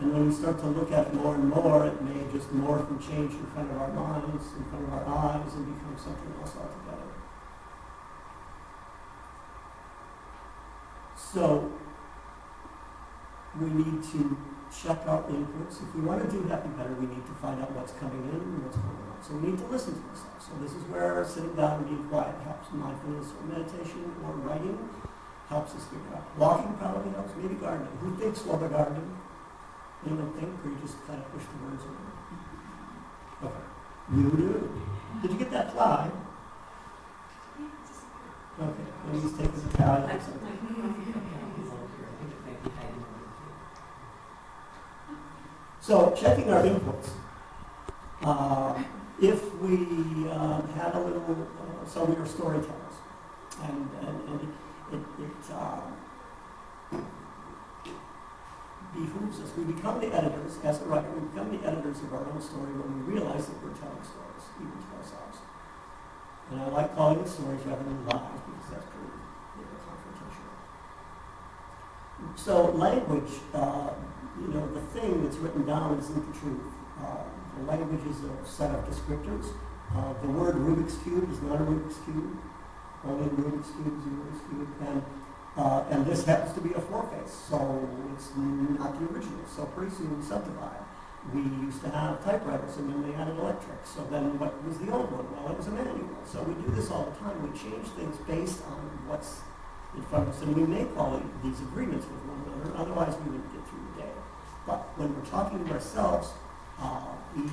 And when we start to look at it more and more, it may just morph and change in front of our minds, in front of our eyes, and become something else altogether. So, we need to check our inputs. If we want to do Happy Better, we need to find out what's coming in and what's going on. So we need to listen to ourselves. So this is where sitting down and being quiet helps. Mindfulness or meditation or writing helps us figure out. Walking probably helps. Maybe gardening. Who thinks while they're gardening? Anyone think, or you just kind of push the words around? Okay. You do. Did you get that fly? Okay. Maybe he's taking the towel or something. So, checking our inputs. If we had a little, so we are storytellers, and it behooves us. We become the editors, as a writer, we become the editors of our own story when we realize that we're telling stories, even to ourselves. And I like calling it stories rather than lies, because that's pretty confrontational. So, language, the thing that's written down isn't the truth. The language is a set of descriptors. The word Rubik's Cube is not a Rubik's Cube. Only Rubik's Cube is a Rubik's Cube. And this happens to be a four-face, so it's not the original. So pretty soon we subdivide. We used to have typewriters, and then they added electric. So then what was the old one? Well, it was a manual. So we do this all the time. We change things based on what's in front of us. And we make all these agreements with one another, otherwise we wouldn't get through the day. But when we're talking to ourselves, it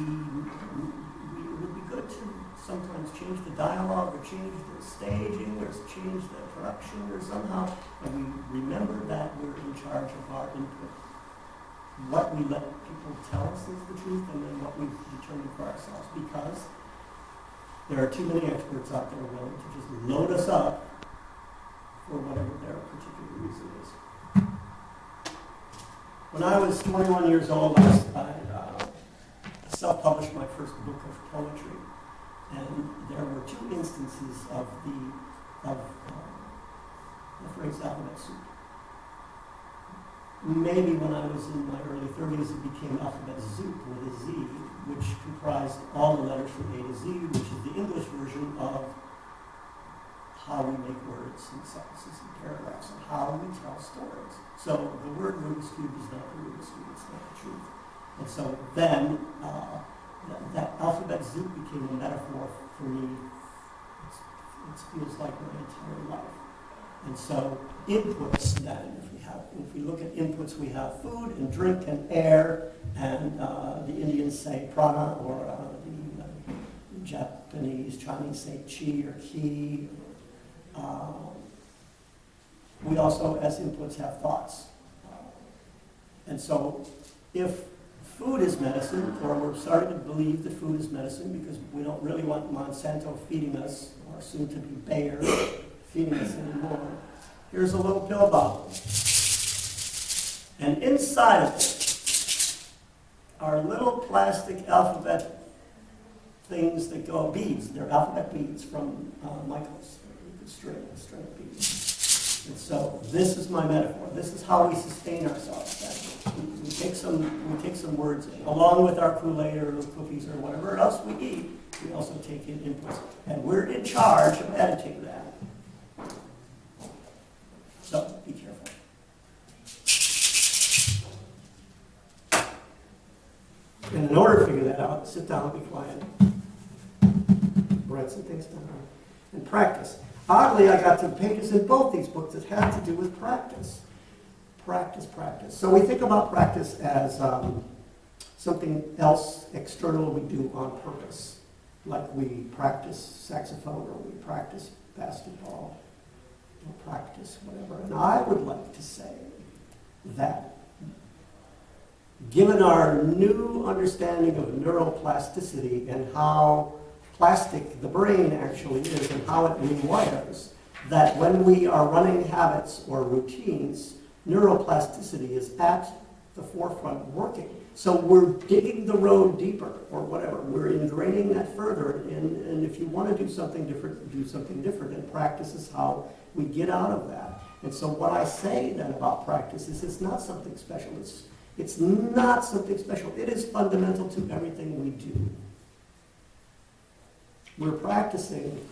would be good to sometimes change the dialogue or change the staging or change the production or somehow, and we remember that we're in charge of our input. What we let people tell us is the truth, and then what we determine for ourselves, because there are too many experts out there willing to just load us up for whatever their particular reason is. When I was 21 years old, I self-published my first book of poetry, and there were two instances of the phrase alphabet soup. Maybe when I was in my early 30s, it became alphabet soup with a Z, which comprised all the letters from A to Z, which is the English version of how we make words and sentences and paragraphs and how we tell stories. So the word Rubik's Cube is not the Rubik's Cube, it's not the truth. And so then that alphabet soup became a metaphor for me. It feels like my entire life. And so inputs then, if we look at inputs, we have food and drink and air, and the Indians say prana, or the Japanese, Chinese say chi or ki. We also, as inputs, have thoughts. And so if food is medicine, or we're starting to believe that food is medicine because we don't really want Monsanto feeding us, or soon to be Bayer feeding us anymore, here's a little pill bottle. And inside of it are little plastic alphabet things that go, beads. They're alphabet beads from Michael's string of beads. And so this is my metaphor. This is how we sustain ourselves. We take some words in, along with our Kool-Aid or cookies or whatever else we eat. We also take in inputs, and we're in charge of editing that. So be careful. And in order to figure that out, sit down, be quiet, write some things down, and practice. Oddly, I got to pages in both these books that had to do with practice. Practice. So we think about practice as something else external we do on purpose, like we practice saxophone, or we practice basketball, or practice whatever. And I would like to say that given our new understanding of neuroplasticity and how plastic the brain actually is and how it rewires, that when we are running habits or routines, neuroplasticity is at the forefront working. So we're digging the road deeper, or whatever. We're ingraining that further. And if you want to do something different, do something different. And practice is how we get out of that. And so what I say then about practice is it's not something special. It's not something special. It is fundamental to everything we do. We're practicing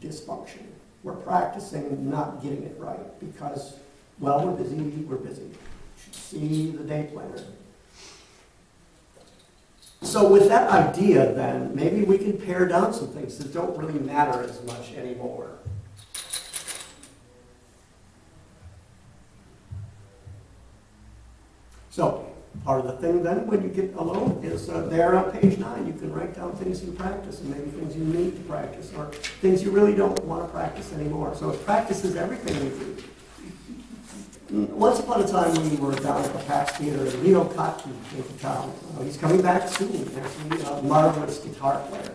dysfunction. We're practicing not getting it right because, well, we're busy. You should see the day planner. So with that idea, then, maybe we can pare down some things that don't really matter as much anymore. So, part of the thing then, when you get alone, is there on page 9. You can write down things you practice, and maybe things you need to practice, or things you really don't want to practice anymore. So it practices everything we do. Once upon a time, we were down at the Pax Theater, and Leo Kotke came to town. He's coming back soon, actually, a marvelous guitar player.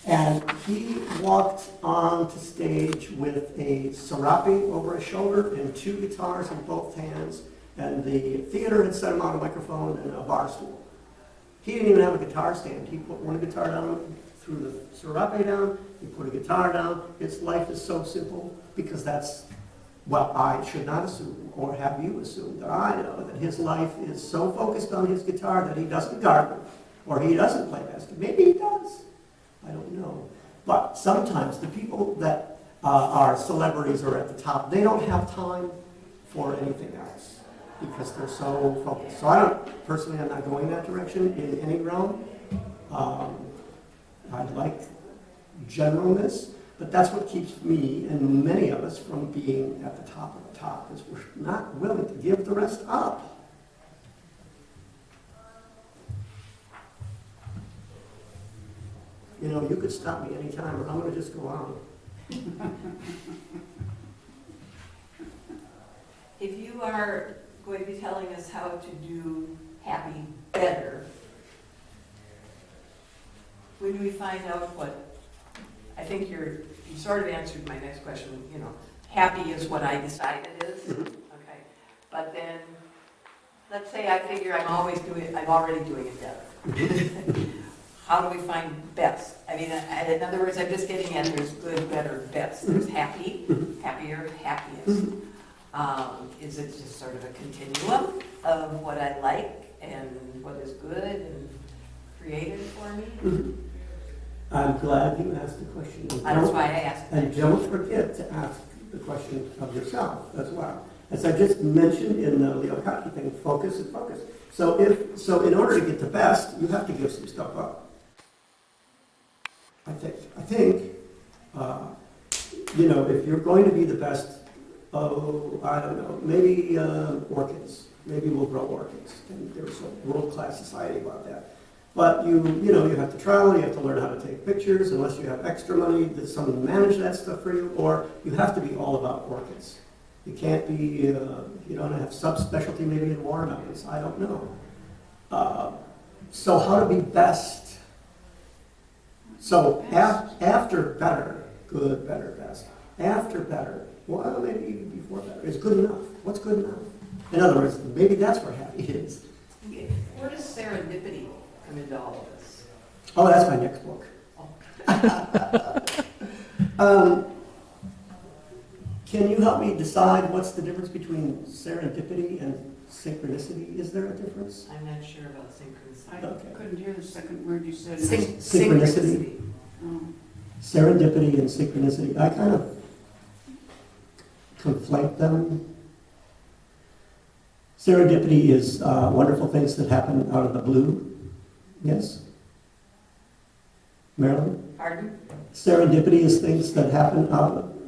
And he walked onto stage with a serape over his shoulder and 2 guitars in both hands. And the theater had set him out a microphone and a bar stool. He didn't even have a guitar stand. He put one guitar down, threw the serape down, he put a guitar down. His life is so simple because that's what I should not assume, or have you assume, that I know that his life is so focused on his guitar that he doesn't garden, or he doesn't play basketball. Maybe he does. I don't know. But sometimes the people that are celebrities or at the top, they don't have time for anything else because they're so focused. So I'm not going that direction in any realm. I like generalness, but that's what keeps me and many of us from being at the top of the top, is we're not willing to give the rest up. You know, you could stop me anytime, or I'm going to just go on. If you are going to be telling us how to do happy better, when do we find out what? I think you sort of answered my next question. You know, happy is what I decide it is. Mm-hmm. Okay, but then let's say I figure I'm already doing it better. How do we find best? I mean, in other words, I'm just getting at there's good, better, best. There's happy, happier, happiest. Is it just sort of a continuum of what I like and what is good and creative for me? I'm glad you asked the question. That's why I asked. And don't forget to ask the question of yourself as well. As I just mentioned in the Leo Kotke thing, focus and focus. So in order to get the best, you have to give some stuff up. I think, if you're going to be the best, I don't know, maybe orchids. Maybe we'll grow orchids. And there's a world-class society about that. But you have to travel, you have to learn how to take pictures, unless you have extra money, that someone manage that stuff for you, or you have to be all about orchids. You can't be, you don't have subspecialty maybe in watermelons, I don't know. So how to be best? So after better, good, better, best. After better, well, maybe even before better, is good enough. What's good enough? In other words, maybe that's where happy is. Okay. Where does serendipity come into all of this? Oh, that's my next book. Can you help me decide what's the difference between serendipity and synchronicity? Is there a difference? I'm not sure about synchronicity. I couldn't hear the second word you said. Synchronicity. Oh. Serendipity and synchronicity. I kind of conflate them. Serendipity is wonderful things that happen out of the blue. Yes? Marilyn? Pardon? Serendipity is things that happen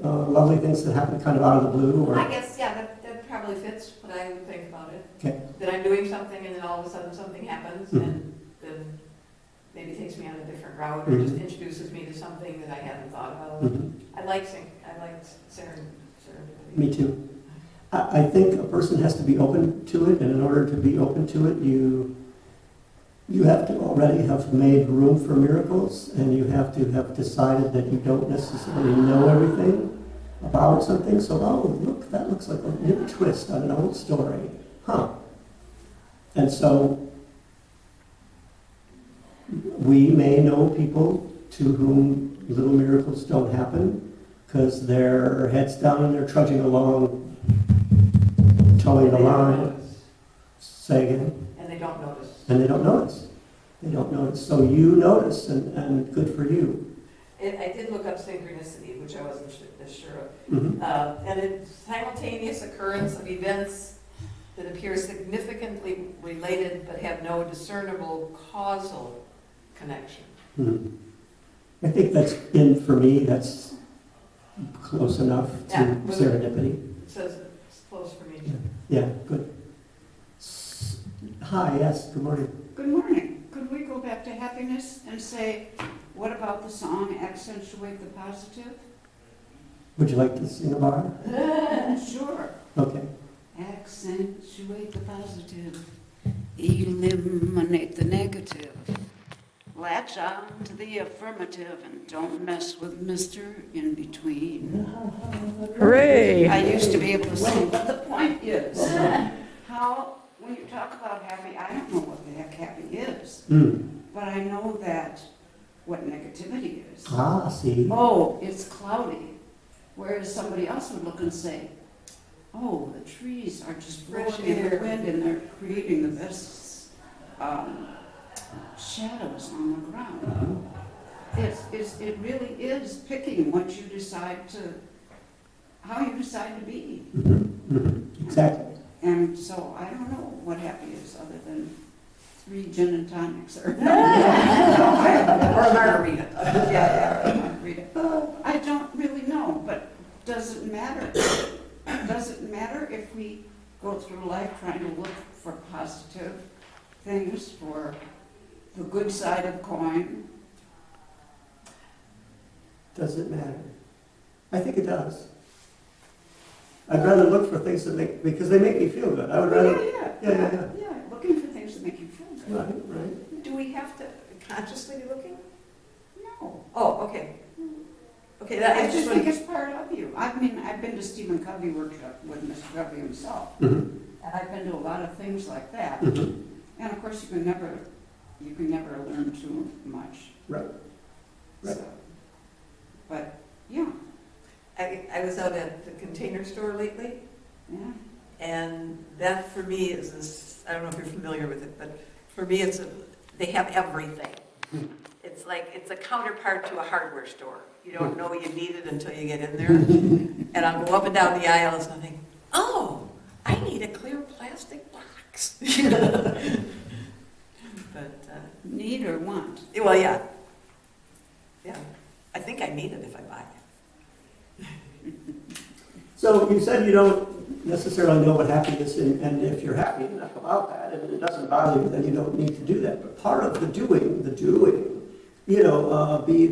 lovely things that happen kind of out of the blue, or I guess, yeah, that probably fits what I would think about it. okay. That I'm doing something and then all of a sudden something happens and then maybe takes me on a different route or just introduces me to something that I hadn't thought about. I like serendipity. Me too. I think a person has to be open to it, and in order to be open to it, you have to already have made room for miracles, and you have to have decided that you don't necessarily know everything about something. So, look, that looks like a new twist on an old story. And so, we may know people to whom little miracles don't happen because they're heads down and they're trudging along, towing the line. Say again. And they don't notice. And they don't notice. They don't notice. So you notice, and good for you. I did look up synchronicity, which I wasn't sure of. Mhm. And it's simultaneous occurrence of events that appear significantly related but have no discernible causal connection. Mhm. I think that's, for me, that's close enough to Yeah. serendipity. It says it's close for me. Yeah, good. Hi, yes, good morning. Good morning. Could we go back to happiness and say, what about the song Accentuate the Positive? Would you like to sing about it? Sure. Okay. Accentuate the positive, eliminate the negative. Latch on to the affirmative and don't mess with Mr. In Between. Hooray! I used to be able to sing, but the point is, how, when you talk about happy, I don't know what the heck happy is, but I know that what negativity is. Ah, see. Oh, it's cloudy. Whereas somebody else would look and say, oh, the trees are just Fresh blowing in the air. wind and they're creating the best shadows on the ground. It really is picking what you decide to, how you decide to be. Exactly. And so I don't know what happy is other than 3 gin and tonics or Or a margarita. yeah, margarita. I don't really know, but does it matter? Does it matter if we go through life trying to look for positive things, for the good side of the coin? Does it matter? I think it does. I'd rather look for things that make, because they make me feel good. I would rather, Yeah, looking for things that make you feel good. right. Do we have to consciously be looking? No. Oh, okay. Okay, that I I just just think want it's part of you. I mean, I've been to Mm-hmm. Stephen Covey workshop with Mr. Covey himself, Mhm. and I've been to a lot of things like that. Mhm. And of course, you can never learn too much. Right. Right. So, but yeah, I was out at the Container Store lately, yeah. and that for me is this, I don't know if you're familiar with it, but for me they have everything. It's like, it's a counterpart to a hardware store. You don't know you need it until you get in there. And I'll go up and down the aisles and I think, oh, I need a clear plastic box. But, Need or want? well, yeah. Yeah, I think I need it if I buy it. So you said you don't necessarily know what happy is, and if you're happy enough about that, and it doesn't bother you, then you don't need to do that. But part of the doing,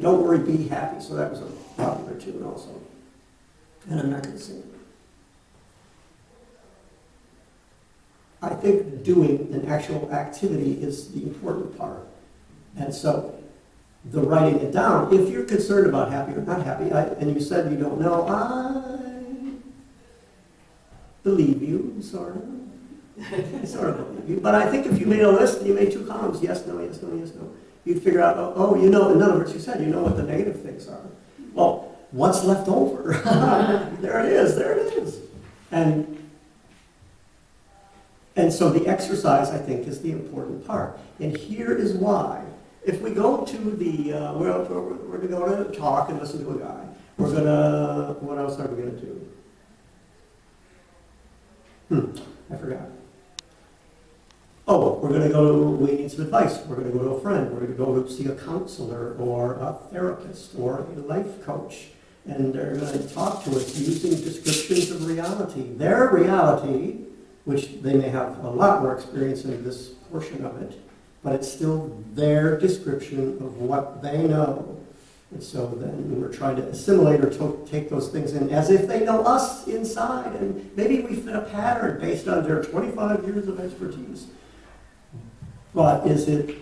don't worry, be happy. So that was a popular tune also. And I'm not going to sing it. I think doing an actual activity is the important part. And so the writing it down, if you're concerned about happy or not happy, and you said you don't know, I believe you, sort of. I sort of believe you. But I think if you made a list and you made 2 columns, yes, no, yes, no, yes, no, you'd figure out, in other words, you said you know what the negative things are. Well, what's left over? There it is. And so the exercise, I think, is the important part. And here is why. If we go to we're going to go to talk and listen to a guy. What else are we going to do? I forgot. Oh, we need some advice. We're going to go to a friend. We're going to go to see a counselor or a therapist or a life coach. And they're going to talk to us using descriptions of reality. Their reality, which they may have a lot more experience in this portion of it, but it's still their description of what they know. And so then we're trying to assimilate or take those things in as if they know us inside, and maybe we fit a pattern based on their 25 years of expertise. But is it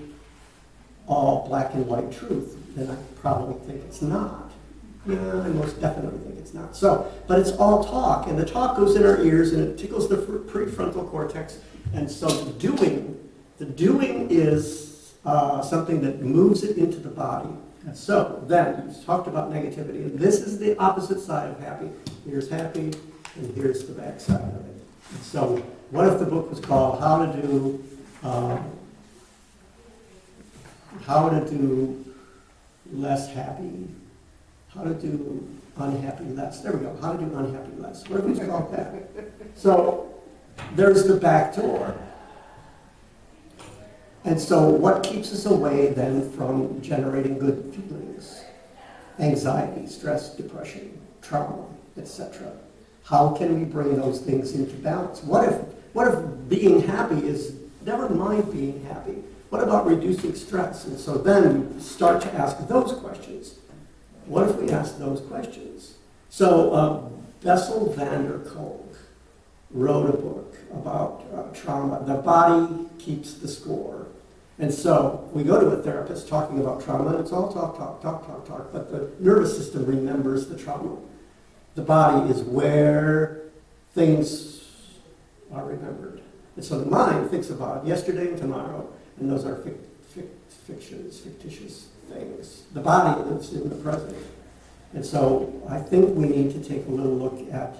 all black and white truth? Then I probably think it's not. Yeah, I most definitely think it's not. So, but it's all talk, and the talk goes in our ears, and it tickles the prefrontal cortex. And so the doing is something that moves it into the body. So then, you talked about negativity, and this is the opposite side of happy. Here's happy, and here's the back side of it. So what if the book was called How to Do Less Happy, How to Do Unhappy Less. There we go, How to Do Unhappy Less. What if we called that? So there's the back door. And so what keeps us away then from generating good feelings? Anxiety, stress, depression, trauma, etc. How can we bring those things into balance? What if being happy is, never mind being happy, what about reducing stress? And so then we start to ask those questions. What if we ask those questions? So Bessel van der Kolk wrote a book about trauma. The body keeps the score. And so we go to a therapist talking about trauma, and it's all talk, but the nervous system remembers the trauma. The body is where things are remembered. And so the mind thinks about yesterday and tomorrow, and those are fictitious things. The body lives in the present. And so I think we need to take a little look at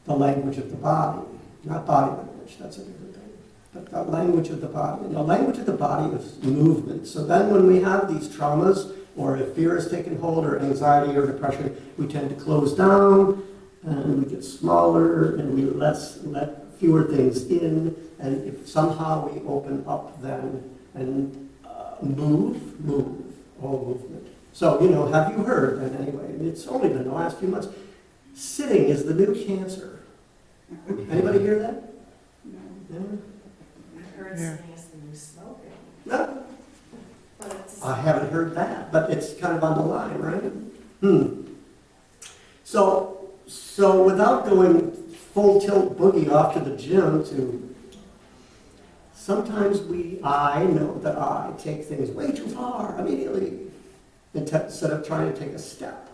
the language of the body, not body language, that's a different thing, but the language of the body. And the language of the body is movement. So then when we have these traumas, or if fear has taken hold, or anxiety or depression, we tend to close down, and we get smaller, and we let fewer things in, and if somehow we open up then and move, all movement. So, have you heard, and anyway, it's only been the last few months, sitting is the new cancer. Anybody hear that? No. Yeah? I've heard Yeah. sitting is the new smoking. No, But it's I haven't heard that, but it's kind of on the line, right? So without going full tilt boogie off to the gym sometimes I know that I take things way too far immediately instead of trying to take a step.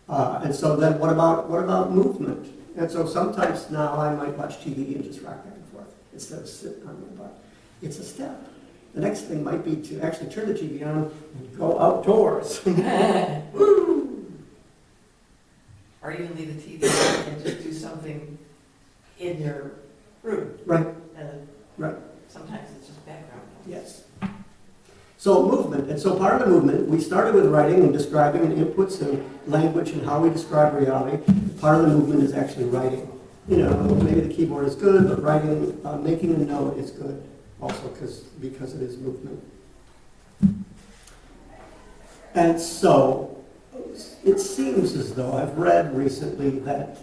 And so then what about movement? And so sometimes now I might watch TV and just rock back and forth instead of sitting on my butt. It's a step. The next thing might be to actually turn the TV on and go outdoors. Woo! Or even leave the TV on and just do something in your room. Right, And right. sometimes it's just background noise. Yes. So movement, and so part of the movement, we started with writing and describing and inputs and language and how we describe reality. Part of the movement is actually writing. Maybe the keyboard is good, but writing, making a note is good also because it is movement. And so it seems as though I've read recently that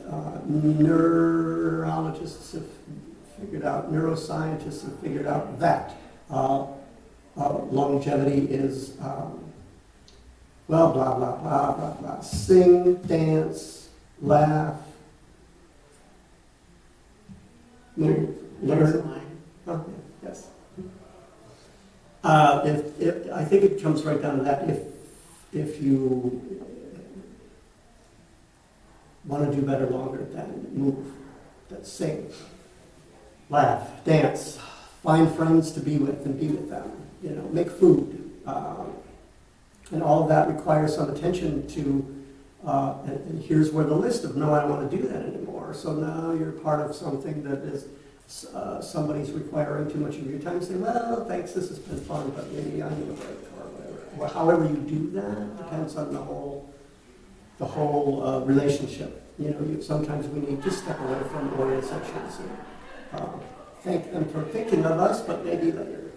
neuroscientists have figured out that longevity is, blah, blah, blah, blah, blah. Sing, dance, laugh, move, There's a learn. line. Oh, yes. If I think it comes right down to that. If you want to do better longer, then move, then sing, laugh, dance, find friends to be with and be with them. Make food, and all of that requires some attention to. And here's where the list of no, I don't want to do that anymore. So now you're part of something that is. Somebody's requiring too much of your time, say, well, thanks, this has been fun, but maybe I need a break or whatever. Well, however you do that depends on the whole relationship. Sometimes we need to step away from organizations and thank them for thinking of us, but maybe later.